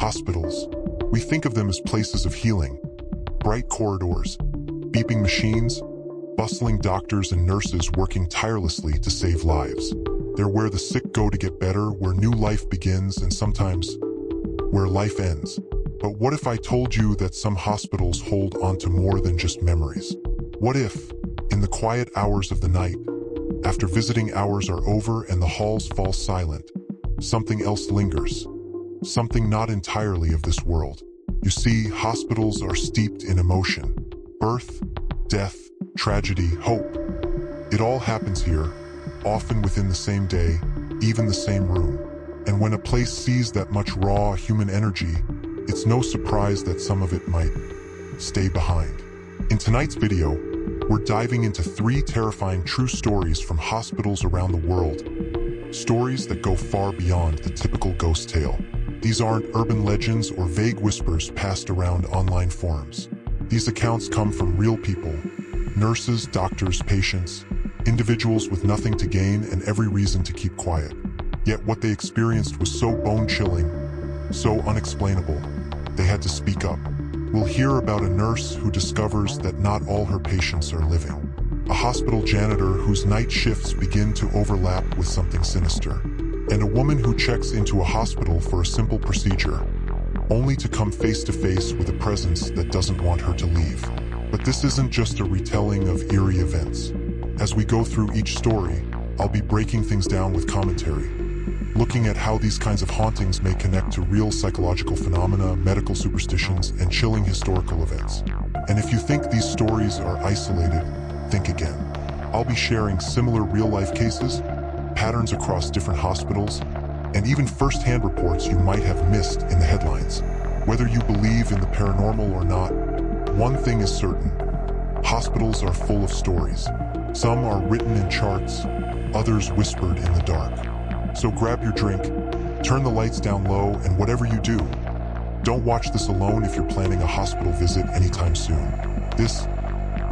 Hospitals. We think of them as places of healing. Bright corridors, beeping machines, bustling doctors and nurses working tirelessly to save lives. They're where the sick go to get better, where new life begins, and sometimes where life ends. But what if I told you that some hospitals hold on to more than just memories? What if, in the quiet hours of the night, after visiting hours are over and the halls fall silent, something else lingers? Something not entirely of this world. You see, hospitals are steeped in emotion. Birth, death, tragedy, hope. It all happens here, often within the same day, even the same room. And when a place sees that much raw human energy, it's no surprise that some of it might stay behind. In tonight's video, we're diving into 3 terrifying true stories from hospitals around the world. Stories that go far beyond the typical ghost tale. These aren't urban legends or vague whispers passed around online forums. These accounts come from real people, nurses, doctors, patients, individuals with nothing to gain and every reason to keep quiet. Yet what they experienced was so bone-chilling, so unexplainable, they had to speak up. We'll hear about a nurse who discovers that not all her patients are living, a hospital janitor whose night shifts begin to overlap with something sinister, and a woman who checks into a hospital for a simple procedure, only to come face to face with a presence that doesn't want her to leave. But this isn't just a retelling of eerie events. As we go through each story, I'll be breaking things down with commentary, looking at how these kinds of hauntings may connect to real psychological phenomena, medical superstitions, and chilling historical events. And if you think these stories are isolated, think again. I'll be sharing similar real-life cases, patterns across different hospitals, and even first-hand reports you might have missed in the headlines. Whether you believe in the paranormal or not, one thing is certain. Hospitals are full of stories. Some are written in charts, others whispered in the dark. So grab your drink, turn the lights down low, and whatever you do, don't watch this alone if you're planning a hospital visit anytime soon. This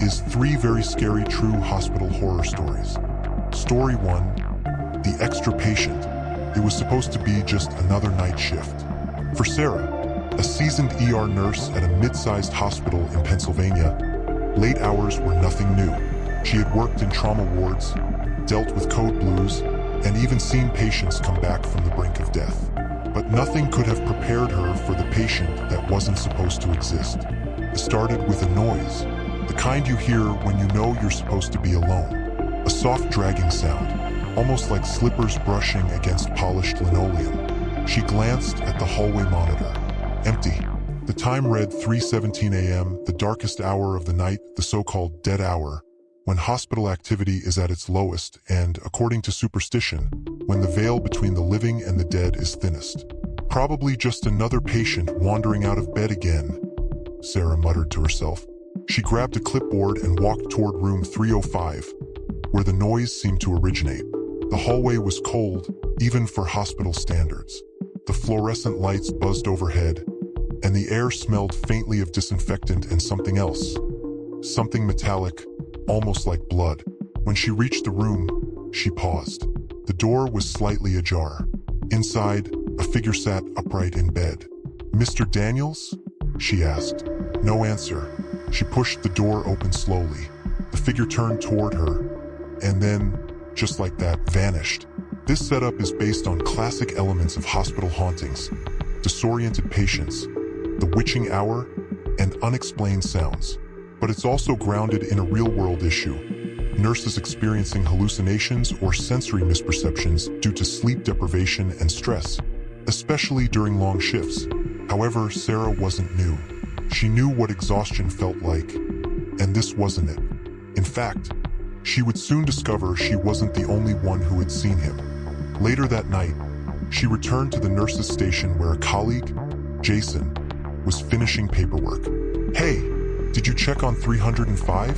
is 3 very scary true hospital horror stories. Story 1, The Extra Patient. It was supposed to be just another night shift. For Sarah, a seasoned ER nurse at a mid-sized hospital in Pennsylvania, late hours were nothing new. She had worked in trauma wards, dealt with code blues, and even seen patients come back from the brink of death. But nothing could have prepared her for the patient that wasn't supposed to exist. It started with a noise, the kind you hear when you know you're supposed to be alone. A soft dragging sound, almost like slippers brushing against polished linoleum. She glanced at the hallway monitor. Empty. The time read 3:17 a.m., the darkest hour of the night, the so-called dead hour, when hospital activity is at its lowest and, according to superstition, when the veil between the living and the dead is thinnest. Probably just another patient wandering out of bed again, Sarah muttered to herself. She grabbed a clipboard and walked toward room 305, where the noise seemed to originate. The hallway was cold, even for hospital standards. The fluorescent lights buzzed overhead, and the air smelled faintly of disinfectant and something else. Something metallic, almost like blood. When she reached the room, she paused. The door was slightly ajar. Inside, a figure sat upright in bed. "Mr. Daniels?" she asked. No answer. She pushed the door open slowly. The figure turned toward her, and then, just like that, vanished. This setup is based on classic elements of hospital hauntings: disoriented patients, the witching hour, and unexplained sounds. But it's also grounded in a real-world issue: nurses experiencing hallucinations or sensory misperceptions due to sleep deprivation and stress, especially during long shifts. However, Sarah wasn't new. She knew what exhaustion felt like, and this wasn't it. In fact, she would soon discover she wasn't the only one who had seen him. Later that night, she returned to the nurse's station where a colleague, Jason, was finishing paperwork. "Hey, did you check on 305?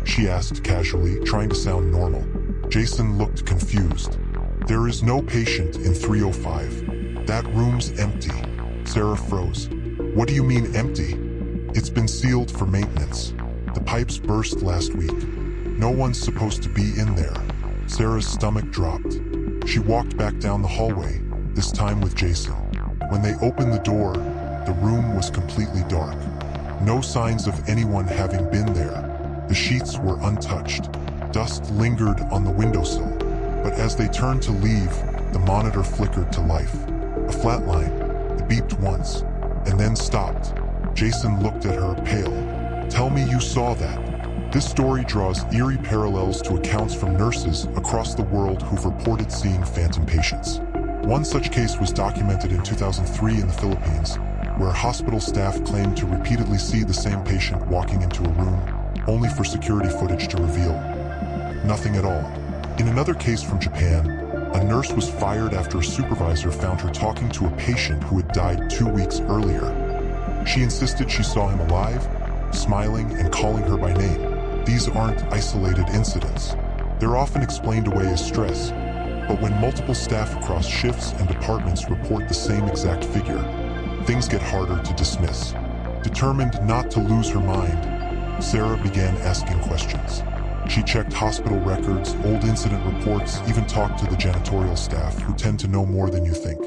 She asked casually, trying to sound normal. Jason looked confused. "There is no patient in 305. That room's empty." Sarah froze. "What do you mean empty?" "It's been sealed for maintenance. The pipes burst last week. No one's supposed to be in there." Sarah's stomach dropped. She walked back down the hallway, this time with Jason. When they opened the door, the room was completely dark. No signs of anyone having been there. The sheets were untouched. Dust lingered on the windowsill. But as they turned to leave, the monitor flickered to life. A flat line. It beeped once, and then stopped. Jason looked at her, pale. Tell me you saw that. This story draws eerie parallels to accounts from nurses across the world who've reported seeing phantom patients. One such case was documented in 2003 in the Philippines, where hospital staff claimed to repeatedly see the same patient walking into a room, only for security footage to reveal nothing at all. In another case from Japan, a nurse was fired after a supervisor found her talking to a patient who had died 2 weeks earlier. She insisted she saw him alive, smiling and calling her by name. These aren't isolated incidents. They're often explained away as stress, but when multiple staff across shifts and departments report the same exact figure, things get harder to dismiss. Determined not to lose her mind, Sarah began asking questions. She checked hospital records, old incident reports, even talked to the janitorial staff, who tend to know more than you think.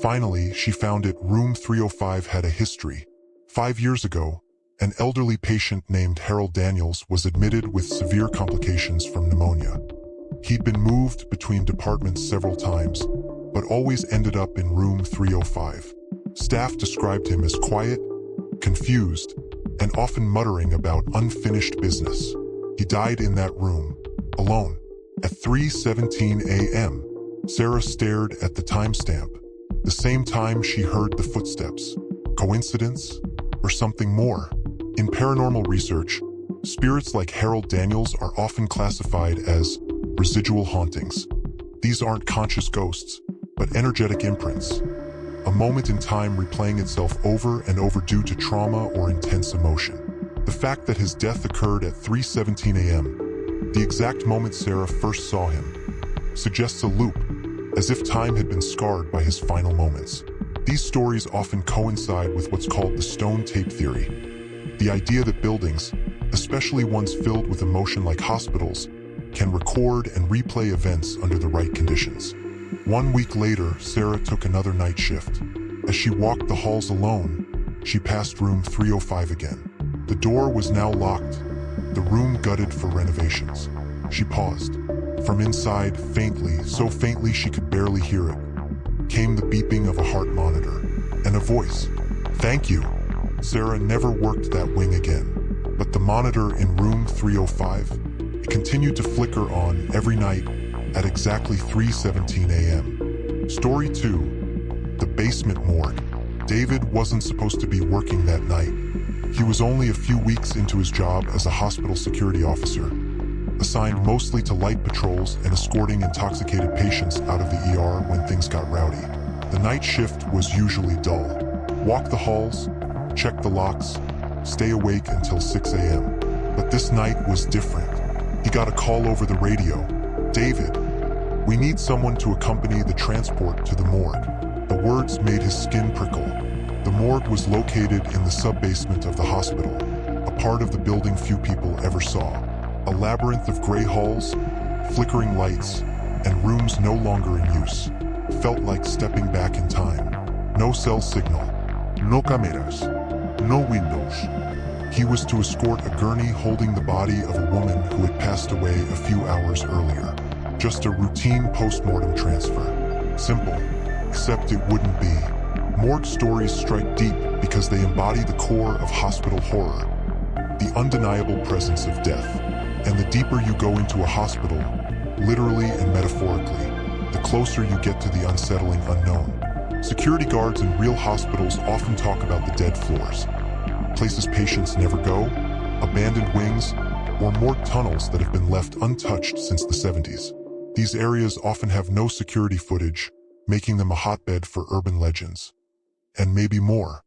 Finally, she found it. Room 305 had a history. 5 years ago, an elderly patient named Harold Daniels was admitted with severe complications from pneumonia. He'd been moved between departments several times, but always ended up in room 305. Staff described him as quiet, confused, and often muttering about unfinished business. He died in that room, alone, at 3:17 a.m. Sarah stared at the timestamp, the same time she heard the footsteps. Coincidence? Or something more? In paranormal research, spirits like Harold Daniels are often classified as residual hauntings. These aren't conscious ghosts, but energetic imprints. A moment in time replaying itself over and over due to trauma or intense emotion. The fact that his death occurred at 3:17 a.m., the exact moment Sarah first saw him, suggests a loop, as if time had been scarred by his final moments. These stories often coincide with what's called the stone tape theory, the idea that buildings, especially ones filled with emotion like hospitals, can record and replay events under the right conditions. 1 week later, Sarah took another night shift. As she walked the halls alone, she passed room 305 again. The door was now locked, the room gutted for renovations. She paused. From inside, faintly, so faintly she could barely hear it, came the beeping of a heart monitor, and a voice. "Thank you." Sarah never worked that wing again, but the monitor in room 305, it continued to flicker on every night at exactly 3:17 a.m. Story 2. The basement morgue. David wasn't supposed to be working that night. He was only a few weeks into his job as a hospital security officer, assigned mostly to light patrols and escorting intoxicated patients out of the ER when things got rowdy. The night shift was usually dull. Walk the halls, check the locks, stay awake until 6 a.m. But this night was different. He got a call over the radio. "David, we need someone to accompany the transport to the morgue." The words made his skin prickle. The morgue was located in the sub-basement of the hospital, a part of the building few people ever saw. A labyrinth of gray halls, flickering lights, and rooms no longer in use. Felt like stepping back in time. No cell signal, no cameras, no windows. He was to escort a gurney holding the body of a woman who had passed away a few hours earlier. Just a routine post-mortem transfer. Simple, except it wouldn't be. Morgue stories strike deep because they embody the core of hospital horror, the undeniable presence of death. And the deeper you go into a hospital, literally and metaphorically, the closer you get to the unsettling unknown. Security guards in real hospitals often talk about the dead floors, places patients never go, abandoned wings, or morgue tunnels that have been left untouched since the 70s. These areas often have no security footage, making them a hotbed for urban legends. And maybe more.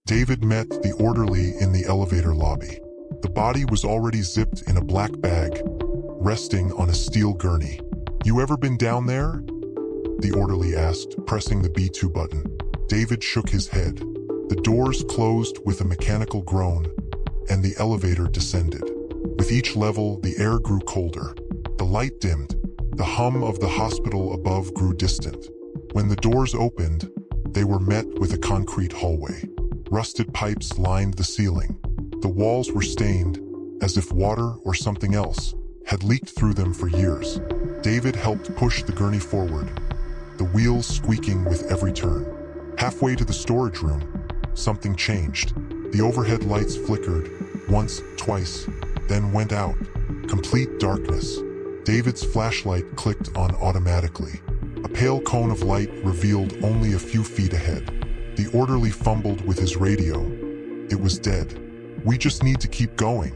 David met the orderly in the elevator lobby. The body was already zipped in a black bag, resting on a steel gurney. "You ever been down there?" the orderly asked, pressing the B2 button. David shook his head. The doors closed with a mechanical groan, and the elevator descended. With each level, the air grew colder. The light dimmed. The hum of the hospital above grew distant. When the doors opened, They were met with a concrete hallway. Rusted pipes lined the ceiling. The walls were stained, as if water or something else had leaked through them for years. David helped push the gurney forward, the wheels squeaking with every turn. Halfway to the storage room, something changed. The overhead lights flickered, once, twice, then went out. Complete darkness. David's flashlight clicked on automatically. A pale cone of light revealed only a few feet ahead. The orderly fumbled with his radio. It was dead. "We just need to keep going,"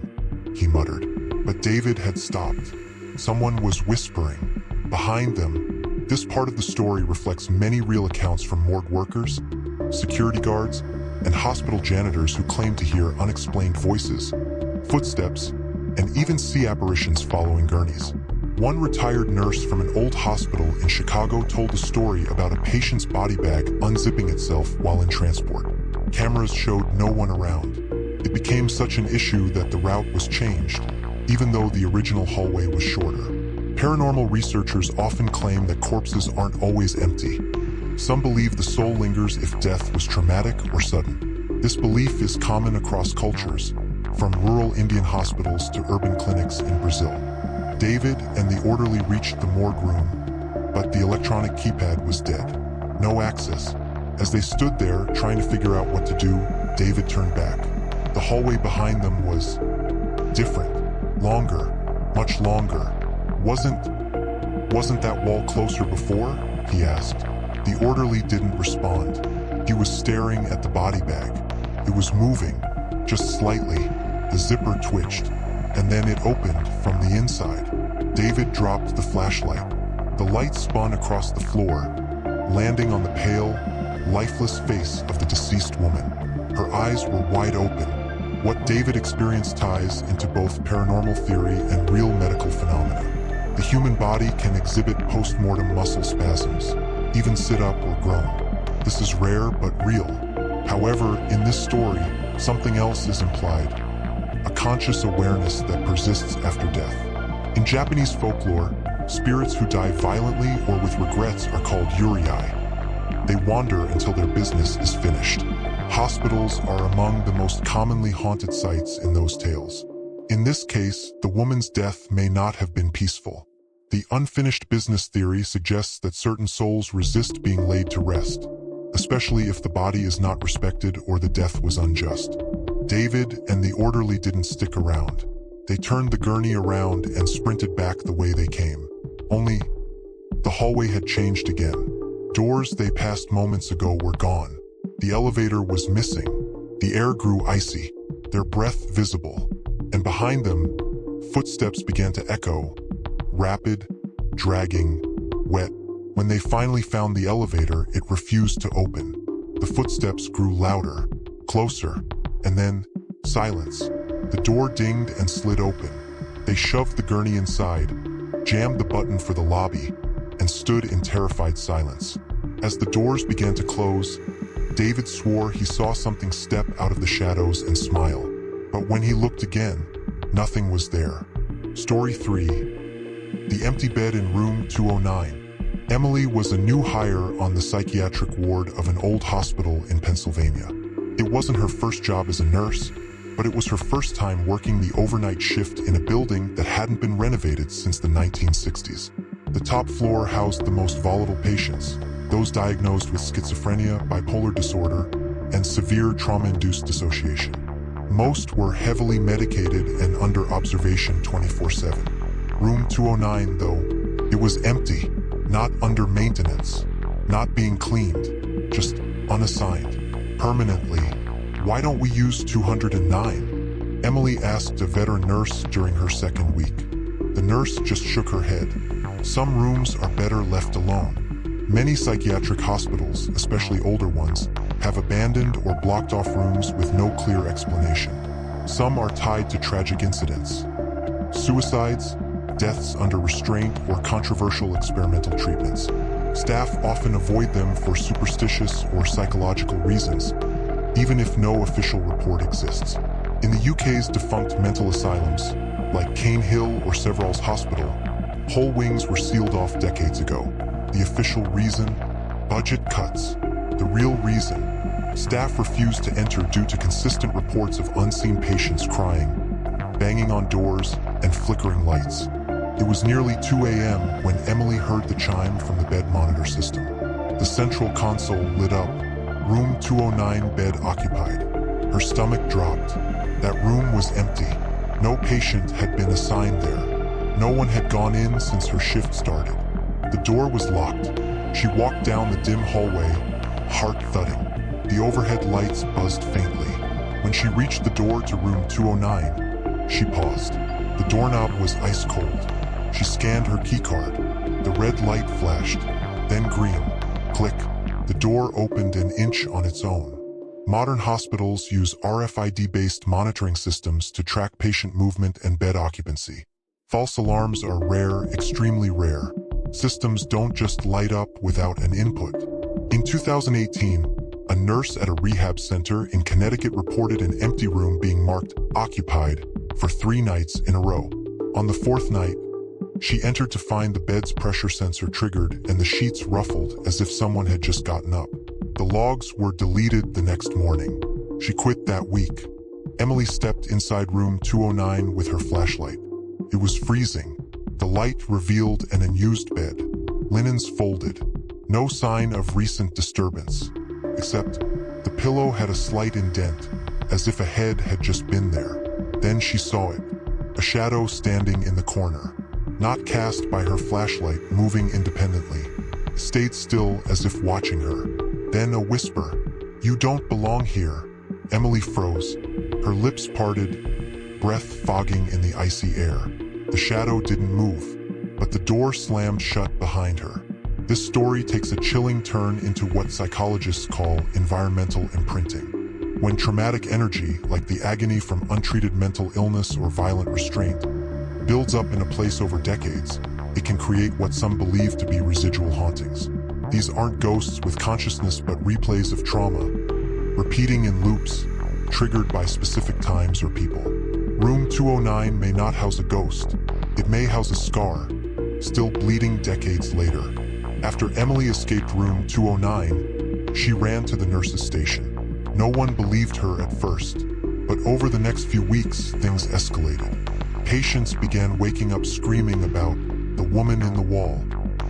he muttered. But David had stopped. Someone was whispering. Behind them, this part of the story reflects many real accounts from morgue workers, security guards, and hospital janitors who claim to hear unexplained voices, footsteps, and even see apparitions following gurneys. One retired nurse from an old hospital in Chicago told a story about a patient's body bag unzipping itself while in transport. Cameras showed no one around. It became such an issue that the route was changed, even though the original hallway was shorter. Paranormal researchers often claim that corpses aren't always empty. Some believe the soul lingers if death was traumatic or sudden. This belief is common across cultures, from rural Indian hospitals to urban clinics in Brazil. David and the orderly reached the morgue room, but the electronic keypad was dead. No access. As they stood there trying to figure out what to do, David turned back. The hallway behind them was different. Longer. Much longer. Wasn't that wall closer before? He asked. The orderly didn't respond. He was staring at the body bag. It was moving, just slightly. The zipper twitched, and then it opened from the inside. David dropped the flashlight. The light spun across the floor, landing on the pale, lifeless face of the deceased woman. Her eyes were wide open. What David experienced ties into both paranormal theory and real medical phenomena. The human body can exhibit post-mortem muscle spasms, even sit up or groan. This is rare but real. However, in this story, something else is implied. A conscious awareness that persists after death. In Japanese folklore, spirits who die violently or with regrets are called yurei. They wander until their business is finished. Hospitals are among the most commonly haunted sites in those tales. In this case, the woman's death may not have been peaceful. The unfinished business theory suggests that certain souls resist being laid to rest, especially if the body is not respected or the death was unjust. David and the orderly didn't stick around. They turned the gurney around and sprinted back the way they came. Only, the hallway had changed again. Doors they passed moments ago were gone. The elevator was missing. The air grew icy, their breath visible. And behind them, footsteps began to echo, rapid, dragging, wet. When they finally found the elevator, it refused to open. The footsteps grew louder, closer, and then silence. The door dinged and slid open. They shoved the gurney inside, jammed the button for the lobby, and stood in terrified silence. As the doors began to close, David swore he saw something step out of the shadows and smile. But when he looked again, nothing was there. Story 3. The empty bed in room 209. Emily was a new hire on the psychiatric ward of an old hospital in Pennsylvania. It wasn't her first job as a nurse, but it was her first time working the overnight shift in a building that hadn't been renovated since the 1960s. The top floor housed the most volatile patients, those diagnosed with schizophrenia, bipolar disorder, and severe trauma-induced dissociation. Most were heavily medicated and under observation 24/7. Room 209, though, it was empty, not under maintenance, not being cleaned, just unassigned, permanently. "Why don't we use 209? Emily asked a veteran nurse during her second week. The nurse just shook her head. Some rooms are better left alone. Many psychiatric hospitals, especially older ones, have abandoned or blocked off rooms with no clear explanation. Some are tied to tragic incidents, suicides, deaths under restraint, or controversial experimental treatments. Staff often avoid them for superstitious or psychological reasons, even if no official report exists. In the UK's defunct mental asylums, like Cane Hill or Severall's Hospital, whole wings were sealed off decades ago. The official reason? Budget cuts. The real reason: staff refused to enter due to consistent reports of unseen patients crying, banging on doors, and flickering lights. It was nearly 2 a.m. when Emily heard the chime from the bed monitor system. The central console lit up. Room 209 bed occupied. Her stomach dropped. That room was empty. No patient had been assigned there. No one had gone in since her shift started. The door was locked. She walked down the dim hallway, heart thudding. The overhead lights buzzed faintly. When she reached the door to room 209, she paused. The doorknob was ice cold. She scanned her keycard. The red light flashed, then green. Click. The door opened an inch on its own. Modern hospitals use RFID-based monitoring systems to track patient movement and bed occupancy. False alarms are rare, extremely rare. Systems don't just light up without an input. In 2018, a nurse at a rehab center in Connecticut reported an empty room being marked occupied for 3 nights in a row. On the 4th night, she entered to find the bed's pressure sensor triggered and the sheets ruffled as if someone had just gotten up. The logs were deleted the next morning. She quit that week. Emily stepped inside room 209 with her flashlight. It was freezing. The light revealed an unused bed. Linens folded. No sign of recent disturbance. Except the pillow had a slight indent, as if a head had just been there. Then she saw it. A shadow standing in the corner. Not cast by her flashlight, moving independently. Stayed still as if watching her. Then a whisper. "You don't belong here." Emily froze. Her lips parted, breath fogging in the icy air. The shadow didn't move, but the door slammed shut behind her. This story takes a chilling turn into what psychologists call environmental imprinting. When traumatic energy, like the agony from untreated mental illness or violent restraint, builds up in a place over decades, it can create what some believe to be residual hauntings. These aren't ghosts with consciousness but replays of trauma, repeating in loops, triggered by specific times or people. Room 209 may not house a ghost. It may house a scar, still bleeding decades later. After Emily escaped room 209, she ran to the nurse's station. No one believed her at first, but over the next few weeks, things escalated. Patients began waking up screaming about the woman in the wall.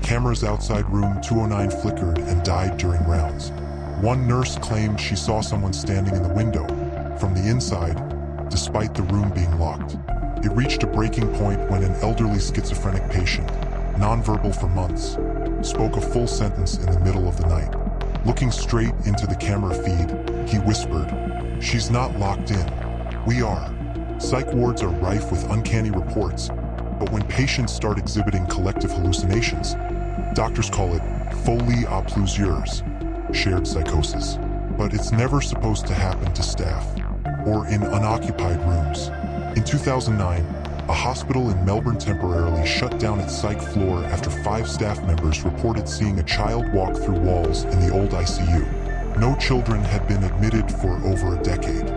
Cameras outside room 209 flickered and died during rounds. One nurse claimed she saw someone standing in the window from the inside, despite the room being locked. It reached a breaking point when an elderly schizophrenic patient, nonverbal for months, spoke a full sentence in the middle of the night. Looking straight into the camera feed, he whispered, "She's not locked in. We are." Psych wards are rife with uncanny reports, but when patients start exhibiting collective hallucinations, doctors call it folie à plusieurs, shared psychosis. But it's never supposed to happen to staff or in unoccupied rooms. In 2009, a hospital in Melbourne temporarily shut down its psych floor after 5 staff members reported seeing a child walk through walls in the old ICU. No children had been admitted for over a decade.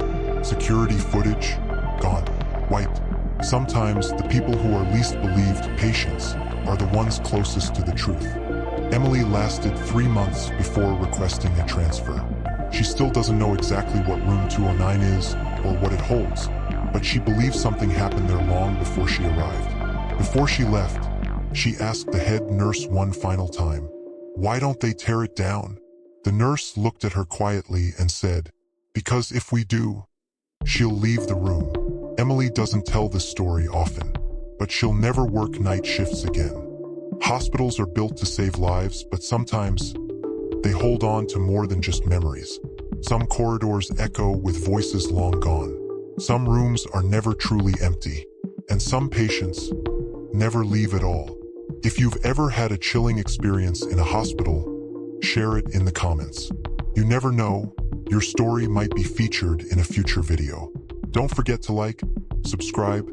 Security footage, gone, wiped. Sometimes the people who are least believed patients are the ones closest to the truth. Emily lasted 3 months before requesting a transfer. She still doesn't know exactly what room 209 is or what it holds, but she believes something happened there long before she arrived. Before she left, she asked the head nurse one final time, "Why don't they tear it down?" The nurse looked at her quietly and said, "Because if we do, she'll leave the room." Emily doesn't tell this story often, but she'll never work night shifts again. Hospitals are built to save lives, but sometimes they hold on to more than just memories. Some corridors echo with voices long gone. Some rooms are never truly empty, and some patients never leave at all. If you've ever had a chilling experience in a hospital, share it in the comments. You never know, your story might be featured in a future video. Don't forget to like, subscribe,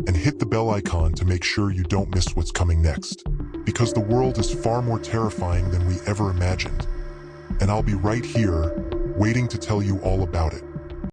and hit the bell icon to make sure you don't miss what's coming next. Because the world is far more terrifying than we ever imagined. And I'll be right here, waiting to tell you all about it.